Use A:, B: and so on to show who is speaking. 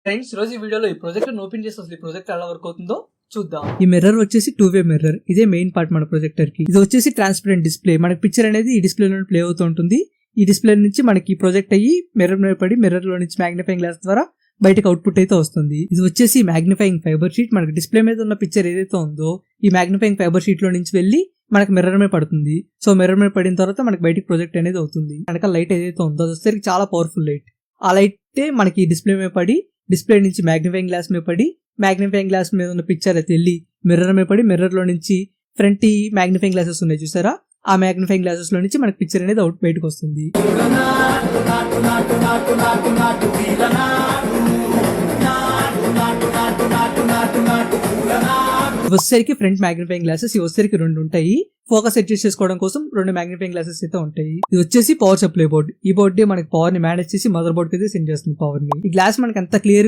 A: Friends రోజు ఈ వీడియోలో ఈ ప్రాజెక్ట్ ఓపెన్ చేసి అసలు ఈ ప్రాజెక్ట్ ఎలా వర్క్ అవుతుందో చూద్దాం. ఈ మిర్రర్ వచ్చేసి 2-way మిర్రర్. ఇదే మెయిన్ పార్ట్ మన ప్రొజెక్టర్ కి. ఇది వచ్చేసి ట్రాన్స్పరెంట్ డిస్ప్లే. మనకి పిక్చర్ అనేది ఈ డిస్ప్లే లో ప్లే అవుతూ ఉంటుంది. ఈ డిస్ప్లే నుంచి మనకి ప్రొజెక్ట్ అయ్యి మిర్రర్ మీద పడి మిర్రర్ లో నుంచి మ్యాగ్నిఫైయింగ్ గ్లాస్ ద్వారా బయటకు అవుట్పుట్ అయితే వస్తుంది. ఇది వచ్చేసి మ్యాగ్నిఫైయింగ్ ఫైబర్ షీట్. మనకి డిస్ప్లే మీద ఉన్న పిక్చర్ ఏదైతే ఉందో ఈ మ్యాగ్నిఫైయింగ్ ఫైబర్ షీట్ లో నుంచి వెళ్ళి మనకి మిర్రర్ మీద పడుతుంది. సో మిర్రర్ మీద పడిన తర్వాత మనకి బయటికి ప్రొజెక్ట్ అనేది అవుతుంది. వెనక లైట్ ఏదైతే ఉందో అది వచ్చేసరికి చాలా పవర్ఫుల్ లైట్. ఆ లైట్ మనకి డిస్ప్లే మీద పడి డిస్ప్లే నుంచి మ్యాగ్నిఫైయింగ్ గ్లాస్ మీద పడి మ్యాగ్నిఫైయింగ్ గ్లాస్ మీద ఉన్న పిక్చర్ అయితే వెళ్ళి మిర్రర్ మీద పడి మిర్రర్ లో నుంచి ఫ్రంట్ మ్యాగ్నిఫైయింగ్ గ్లాసెస్ ఉన్నాయి చూసారా, ఆ మ్యాగ్నిఫైయింగ్ గ్లాసెస్ లో నుంచి మనకి పిక్చర్ అనేది అవుట్ బయటకు వస్తుంది. వచ్చేసరికి ఫ్రంట్ మ్యాగ్నిఫైయింగ్ గ్లాసెస్ ఇవి వచ్చేసరికి 2 ఉంటాయి. ఫోకస్ అడ్జస్ట్ చేసుకోవడం కోసం 2 మ్యాగ్నిఫైయింగ్ గ్లాసెస్ అయితే ఉంటాయి. ఇది వచ్చేసి పవర్ సప్లై బోర్డ్. ఈ బోర్డు మనకి పవర్ ని మేనేజ్ చేసి మదర్ బోర్డ్ కి అయితే సెండ్ చేస్తుంది పవర్ ని. ఈ గ్లాస్ మనకి ఎంత క్లియర్ గా